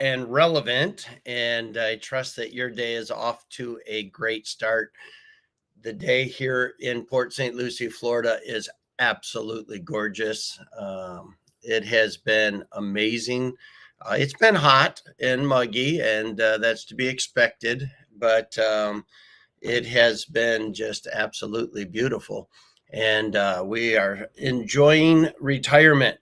and relevant. And I trust that your day is off to a great start. The day here in Port St. Lucie, Florida is absolutely gorgeous. It has been amazing. It's been hot and muggy, and that's to be expected, but it has been just absolutely beautiful. And we are enjoying retirement.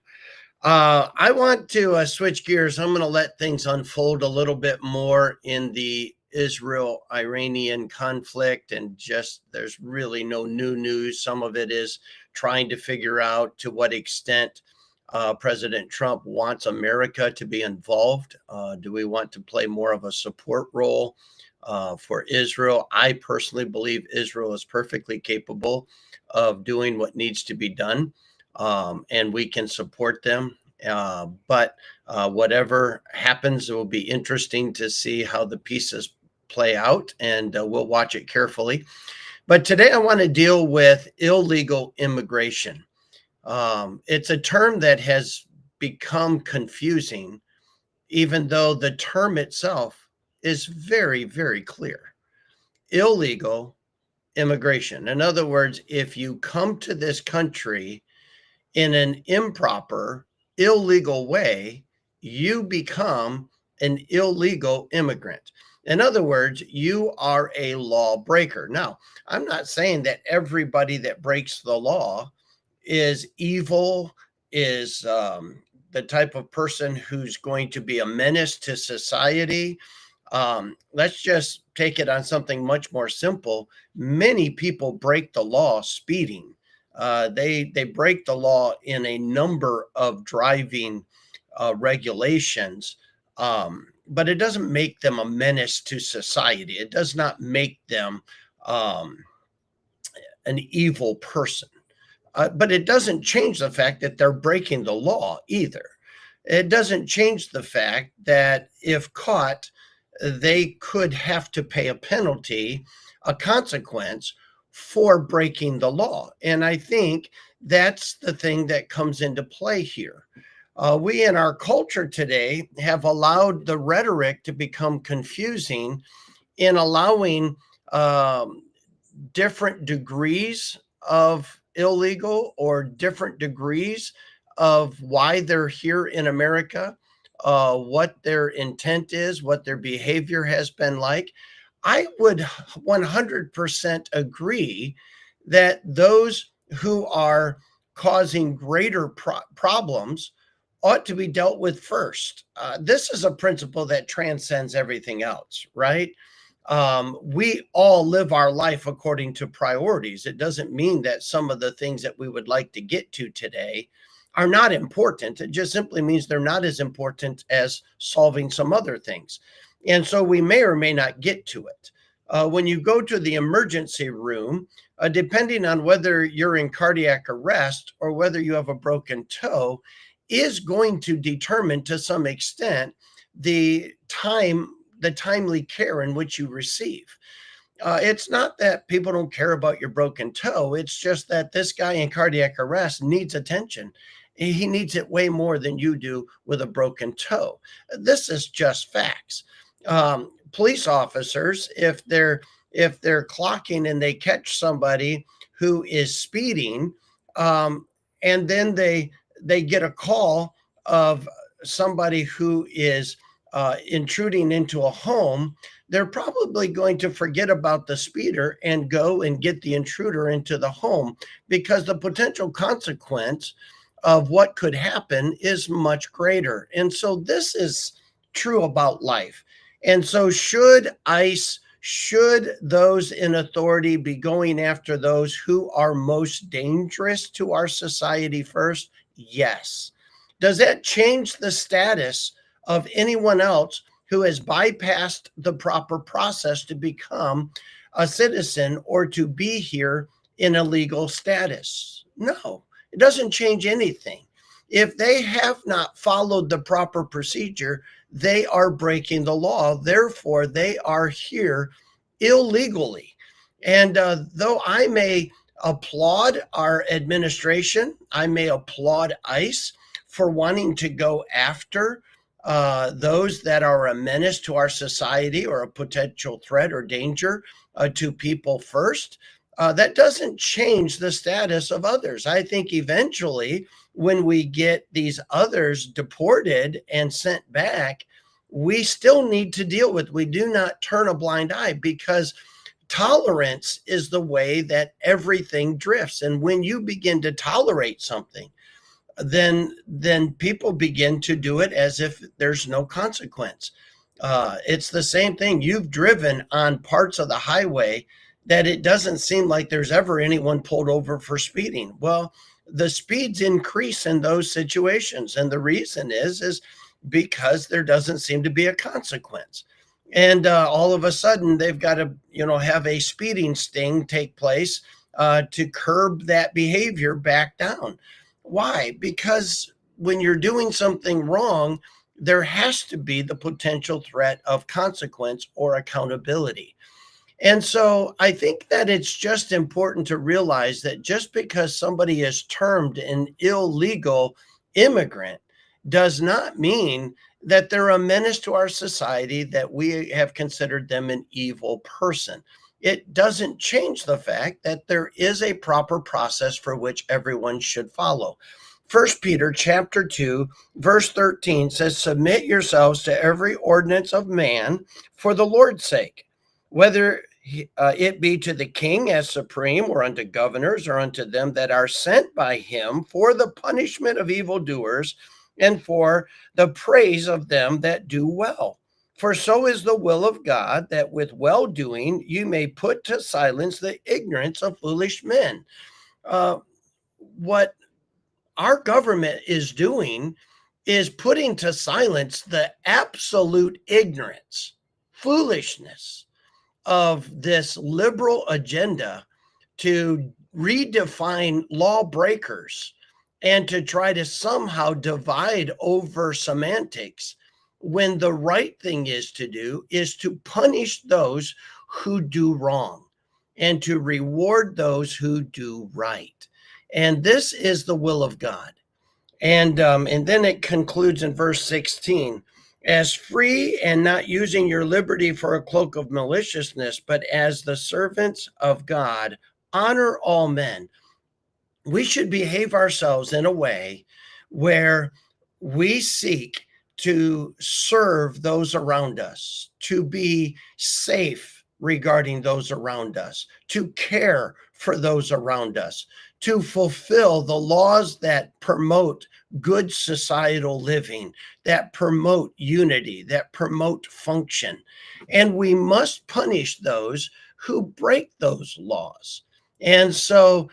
I want to switch gears. I'm going to let things unfold a little bit more in the Israel Iranian conflict. And just there's really no new news. Some of it is trying to figure out to what extent President Trump wants America to be involved. Do we want to play more of a support role for Israel? I personally believe Israel is perfectly capable of doing what needs to be done, and we can support them. But whatever happens, it will be interesting to see how the pieces play out, and we'll watch it carefully. But today I want to deal with illegal immigration. It's a term that has become confusing, even though the term itself is very, very clear. Illegal immigration. In other words, if you come to this country in an improper, illegal way, you become an illegal immigrant. In other words, you are a lawbreaker. Now, I'm not saying that everybody that breaks the law is evil, is the type of person who's going to be a menace to society. Let's just take it on something much more simple. Many people break the law speeding. They break the law in a number of driving regulations, but it doesn't make them a menace to society. It does not make them an evil person. But it doesn't change the fact that they're breaking the law either. It doesn't change the fact that if caught, they could have to pay a penalty, a consequence for breaking the law. And I think that's the thing that comes into play here. We in our culture today have allowed the rhetoric to become confusing in allowing different degrees of illegal or different degrees of why they're here in America, what their intent is, what their behavior has been like. I would 100% agree that those who are causing greater problems ought to be dealt with first. This is a principle that transcends everything else, right? We all live our life according to priorities. It doesn't mean that some of the things that we would like to get to today are not important. It just simply means they're not as important as solving some other things. And so we may or may not get to it. When you go to the emergency room, depending on whether you're in cardiac arrest or whether you have a broken toe, is going to determine to some extent the timely care in which you receive. It's not that people don't care about your broken toe. It's just that this guy in cardiac arrest needs attention. He needs it way more than you do with a broken toe. This is just facts. Police officers, if they're clocking and they catch somebody who is speeding, and then they get a call of somebody who is intruding into a home, they're probably going to forget about the speeder and go and get the intruder into the home, because the potential consequence of what could happen is much greater. And so this is true about life. And so should ICE, should those in authority be going after those who are most dangerous to our society first? Yes. Does that change the status of anyone else who has bypassed the proper process to become a citizen or to be here in a legal status? No, it doesn't change anything. If they have not followed the proper procedure, they are breaking the law. Therefore, they are here illegally. And though I may applaud our administration, I may applaud ICE for wanting to go after those that are a menace to our society or a potential threat or danger to people first. That doesn't change the status of others. I think eventually, when we get these others deported and sent back, we still need to deal with. We do not turn a blind eye, because tolerance is the way that everything drifts. And when you begin to tolerate something, then people begin to do it as if there's no consequence. It's the same thing. You've driven on parts of the highway that it doesn't seem like there's ever anyone pulled over for speeding. Well, the speeds increase in those situations, and the reason is because there doesn't seem to be a consequence. And all of a sudden, they've got to, have a speeding sting take place to curb that behavior back down. Why? Because when you're doing something wrong, there has to be the potential threat of consequence or accountability. And so I think that it's just important to realize that just because somebody is termed an illegal immigrant does not mean that they're a menace to our society, that we have considered them an evil person. It doesn't change the fact that there is a proper process for which everyone should follow. First Peter chapter 2, verse 13 says, "Submit yourselves to every ordinance of man for the Lord's sake, whether it be to the king as supreme, or unto governors, or unto them that are sent by him for the punishment of evildoers, and for the praise of them that do well. For so is the will of God, that with well doing you may put to silence the ignorance of foolish men." What our government is doing is putting to silence the absolute ignorance, foolishness of this liberal agenda to redefine lawbreakers and to try to somehow divide over semantics, when the right thing is to do is to punish those who do wrong and to reward those who do right. And this is the will of God. And then it concludes in verse 16, "As free, and not using your liberty for a cloak of maliciousness, but as the servants of God, honor all men." We should behave ourselves in a way where we seek to serve those around us, to be safe regarding those around us, to care for those around us, to fulfill the laws that promote good societal living, that promote unity, that promote function. And we must punish those who break those laws. And so,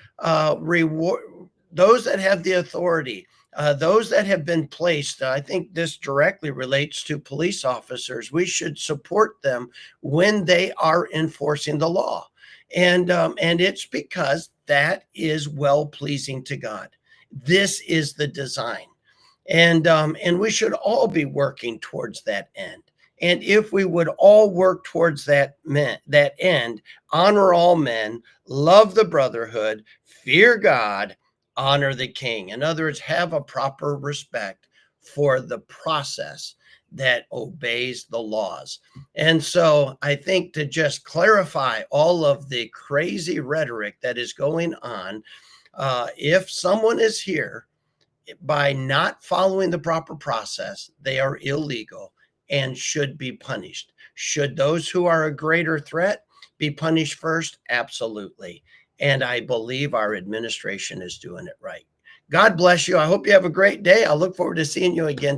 reward those that have the authority, those that have been placed. I think this directly relates to police officers. We should support them when they are enforcing the law, and it's because that is well pleasing to God. This is the design, and we should all be working towards that end. And if we would all work towards that end, honor all men, love the brotherhood, fear God, honor the king. In other words, have a proper respect for the process that obeys the laws. And so I think, to just clarify all of the crazy rhetoric that is going on, if someone is here by not following the proper process, they are illegal and should be punished. Should those who are a greater threat be punished first? Absolutely. And I believe our administration is doing it right. God bless you. I hope you have a great day. I look forward to seeing you again